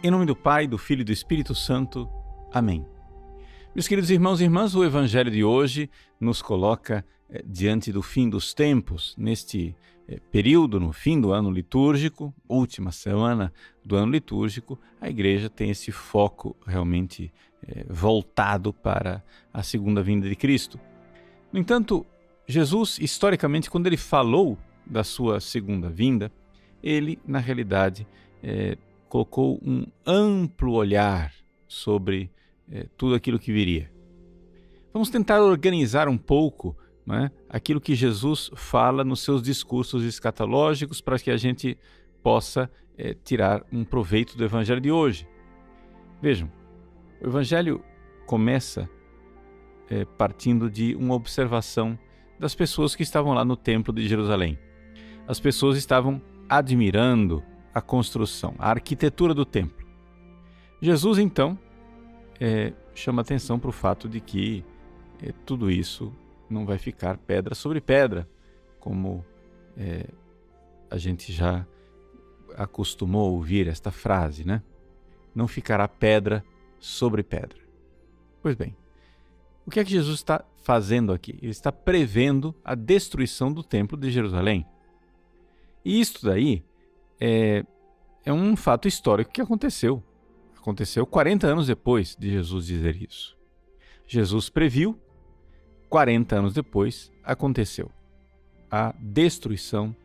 Em nome do Pai, do Filho e do Espírito Santo. Amém. Meus queridos irmãos e irmãs, o Evangelho de hoje nos coloca diante do fim dos tempos, neste período, no fim do ano litúrgico, última semana do ano litúrgico, a Igreja tem esse foco realmente voltado para a segunda vinda de Cristo. No entanto, Jesus, historicamente, quando ele falou da sua segunda vinda, ele, na realidade, colocou um amplo olhar sobre tudo aquilo que viria. Vamos tentar organizar um pouco, né, aquilo que Jesus fala nos seus discursos escatológicos para que a gente possa tirar um proveito do Evangelho de hoje. Vejam, o Evangelho começa partindo de uma observação das pessoas que estavam lá no Templo de Jerusalém. As pessoas estavam admirando a construção, a arquitetura do templo. Jesus, então, chama atenção para o fato de que tudo isso não vai ficar pedra sobre pedra, como a gente já acostumou a ouvir esta frase, né? Não ficará pedra sobre pedra. Pois bem, o que é que Jesus está fazendo aqui? Ele está prevendo a destruição do templo de Jerusalém. E isto daí é um fato histórico que aconteceu. Aconteceu 40 anos depois de Jesus dizer isso. Jesus previu, 40 anos depois aconteceu a destruição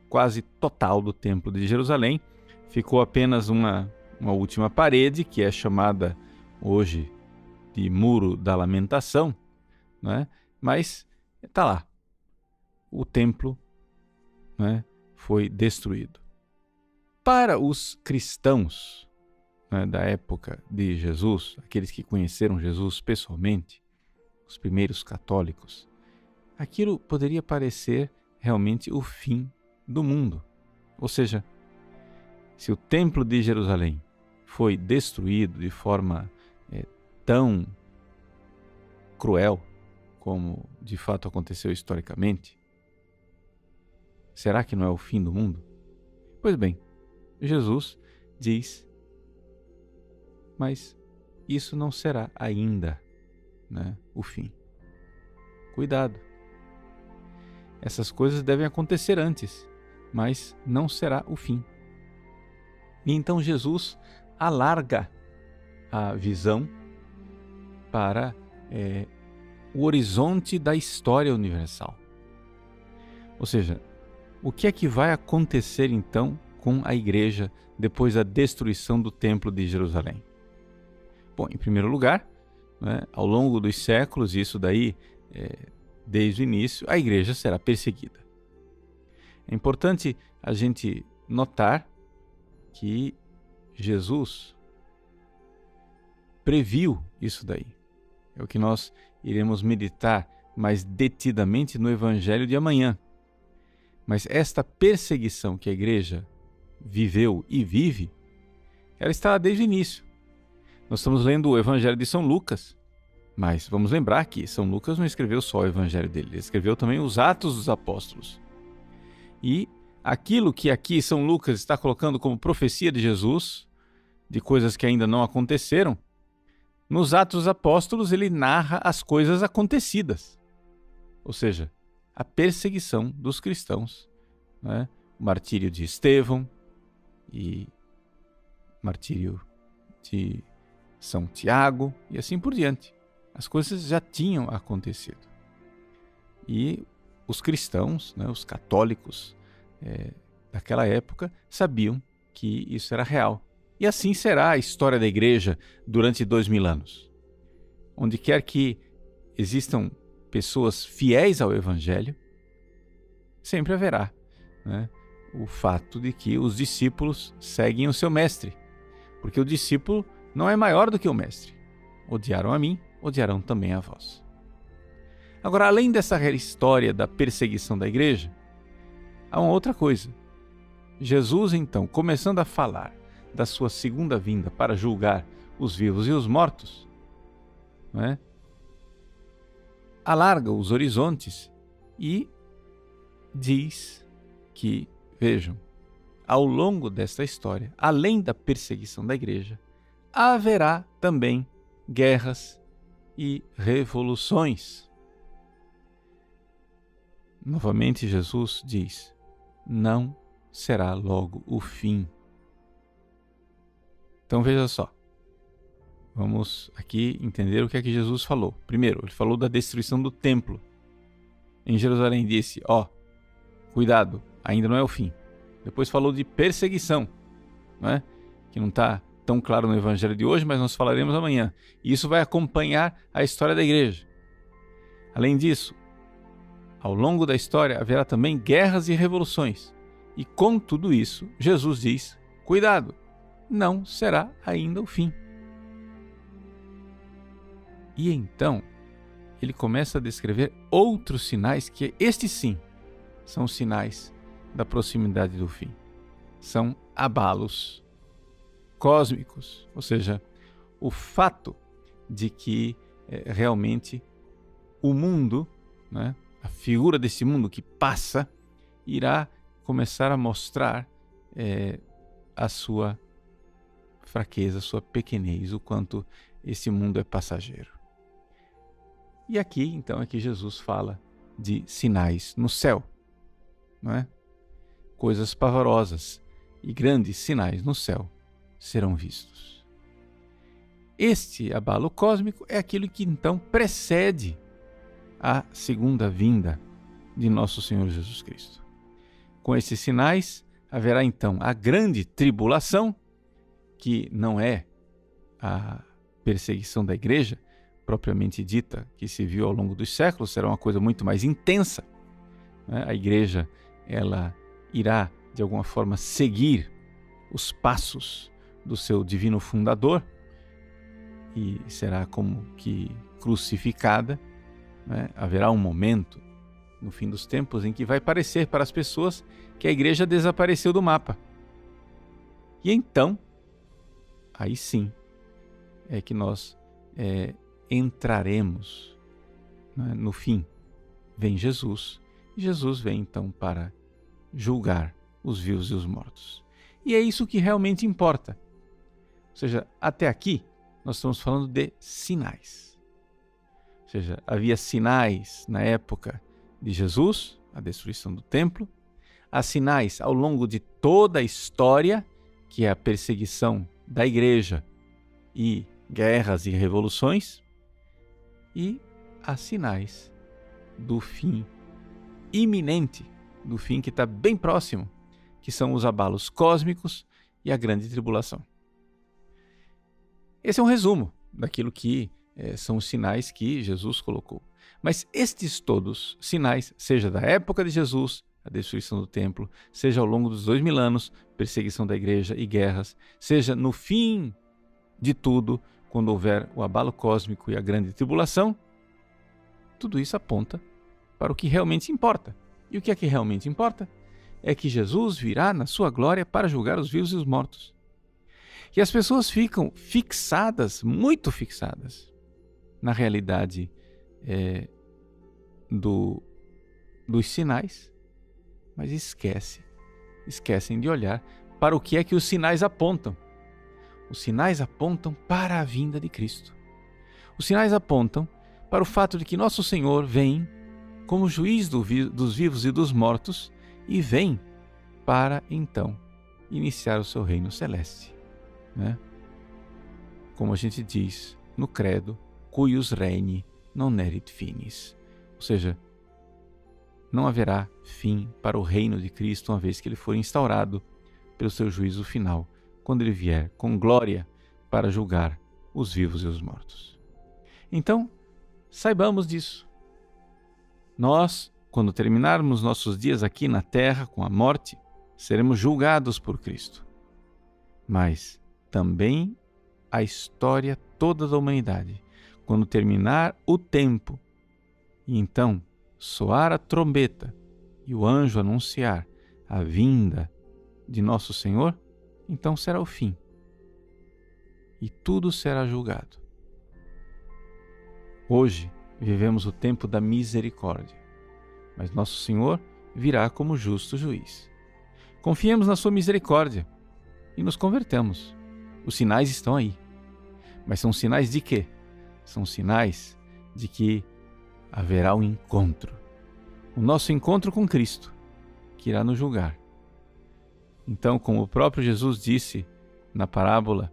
quase total do Templo de Jerusalém. Ficou apenas uma última parede, que é chamada hoje de Muro da Lamentação, né? Mas está lá. O templo, né, foi destruído. Para os cristãos, né, da época de Jesus, aqueles que conheceram Jesus pessoalmente, os primeiros católicos, aquilo poderia parecer realmente o fim do mundo. Ou seja, se o Templo de Jerusalém foi destruído de forma tão cruel como de fato aconteceu historicamente, será que não é o fim do mundo? Pois bem, Jesus diz, mas isso não será ainda, né, o fim. Cuidado. Essas coisas devem acontecer antes, mas não será o fim. E então Jesus alarga a visão para o horizonte da história universal. Ou seja, o que é que vai acontecer então com a Igreja depois da destruição do Templo de Jerusalém? Bom, em primeiro lugar, né, ao longo dos séculos, isso daí, desde o início, a Igreja será perseguida. É importante a gente notar que Jesus previu isso daí. É o que nós iremos meditar mais detidamente no Evangelho de amanhã. Mas esta perseguição que a Igreja viveu e vive, ela está lá desde o início. Nós estamos lendo o Evangelho de São Lucas, mas vamos lembrar que São Lucas não escreveu só o Evangelho dele, ele escreveu também os Atos dos Apóstolos. E aquilo que aqui São Lucas está colocando como profecia de Jesus, de coisas que ainda não aconteceram, nos Atos dos Apóstolos ele narra as coisas acontecidas. Ou seja, a perseguição dos cristãos, né? O martírio de Estevão e o martírio de São Tiago e assim por diante. As coisas já tinham acontecido. E os cristãos, né, os católicos daquela época sabiam que isso era real. E assim será a história da Igreja durante 2000 anos. Onde quer que existam pessoas fiéis ao Evangelho, sempre haverá, né, o fato de que os discípulos seguem o seu mestre. Porque o discípulo não é maior do que o mestre. Odiaram a mim, odiarão também a vós. Agora, além dessa história da perseguição da Igreja, há uma outra coisa. Jesus, então, começando a falar da sua segunda vinda para julgar os vivos e os mortos, né, alarga os horizontes e diz que, vejam, ao longo desta história, além da perseguição da igreja, haverá também guerras e revoluções. Novamente Jesus diz: não será logo o fim. Então veja só, vamos aqui entender o que é que Jesus falou. Primeiro, ele falou da destruição do templo. Em Jerusalém disse: cuidado, ainda não é o fim. Depois falou de perseguição, não é? Que não está tão claro no evangelho de hoje, mas nós falaremos amanhã. E isso vai acompanhar a história da igreja. Além disso, ao longo da história haverá também guerras e revoluções. E com tudo isso, Jesus diz: cuidado, não será ainda o fim. E então, ele começa a descrever outros sinais que, estes sim, são sinais da proximidade do fim. São abalos cósmicos, ou seja, o fato de que realmente o mundo, né, a figura desse mundo que passa, irá começar a mostrar a sua fraqueza, a sua pequenez, o quanto esse mundo é passageiro. E aqui, então, é que Jesus fala de sinais no céu, não é? Coisas pavorosas e grandes sinais no céu serão vistos. Este abalo cósmico é aquilo que então precede a segunda vinda de nosso Senhor Jesus Cristo. Com esses sinais, haverá então a grande tribulação, que não é a perseguição da igreja, propriamente dita, que se viu ao longo dos séculos, será uma coisa muito mais intensa, né? A igreja, ela irá, de alguma forma, seguir os passos do seu divino fundador e será como que crucificada, né? Haverá um momento, no fim dos tempos, em que vai parecer para as pessoas que a igreja desapareceu do mapa. E então, aí sim, é que nós entraremos, né, no fim. Vem Jesus, e Jesus vem então para julgar os vivos e os mortos. E é isso que realmente importa. Ou seja, até aqui nós estamos falando de sinais. Ou seja, havia sinais na época de Jesus, a destruição do templo, há sinais ao longo de toda a história, que é a perseguição da igreja e guerras e revoluções, e há sinais do fim iminente, do fim que está bem próximo, que são os abalos cósmicos e a grande tribulação. Esse é um resumo daquilo que são os sinais que Jesus colocou. Mas estes todos sinais, seja da época de Jesus, a destruição do templo, seja ao longo dos 2000 anos, perseguição da igreja e guerras, seja no fim de tudo, quando houver o abalo cósmico e a grande tribulação, tudo isso aponta para o que realmente importa. E o que é que realmente importa? É que Jesus virá na sua glória para julgar os vivos e os mortos. E as pessoas ficam fixadas, muito fixadas, na realidade dos sinais, mas esquecem de olhar para o que é que os sinais apontam. Os sinais apontam para a vinda de Cristo. Os sinais apontam para o fato de que nosso Senhor vem como juiz dos vivos e dos mortos e vem para, então, iniciar o seu reino celeste, né? Como a gente diz no credo, cuius reini non erit finis. Ou seja, não haverá fim para o reino de Cristo uma vez que ele for instaurado pelo seu juízo final, quando ele vier com glória para julgar os vivos e os mortos. Então, saibamos disso. Nós, quando terminarmos nossos dias aqui na terra com a morte, seremos julgados por Cristo. Mas também a história toda da humanidade, quando terminar o tempo, e então soar a trombeta e o anjo anunciar a vinda de nosso Senhor, então será o fim. E tudo será julgado. Hoje vivemos o tempo da misericórdia, mas nosso Senhor virá como justo juiz. Confiemos na sua misericórdia e nos convertamos. Os sinais estão aí. Mas são sinais de quê? São sinais de que haverá um encontro. O nosso encontro com Cristo, que irá nos julgar. Então, como o próprio Jesus disse na parábola,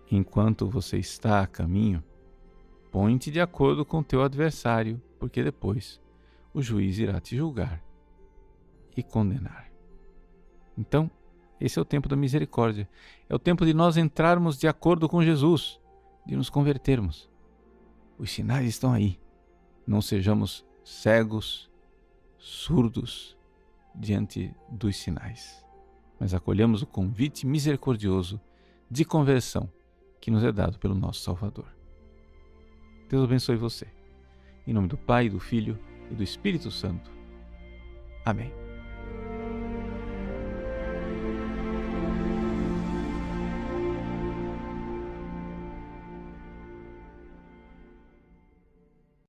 enquanto você está a caminho, põe-te de acordo com teu adversário, porque depois o juiz irá te julgar e condenar. Então, esse é o tempo da misericórdia. É o tempo de nós entrarmos de acordo com Jesus, de nos convertermos. Os sinais estão aí. Não sejamos cegos, surdos diante dos sinais, mas acolhamos o convite misericordioso de conversão que nos é dado pelo nosso Salvador. Deus abençoe você. Em nome do Pai, do Filho e do Espírito Santo. Amém.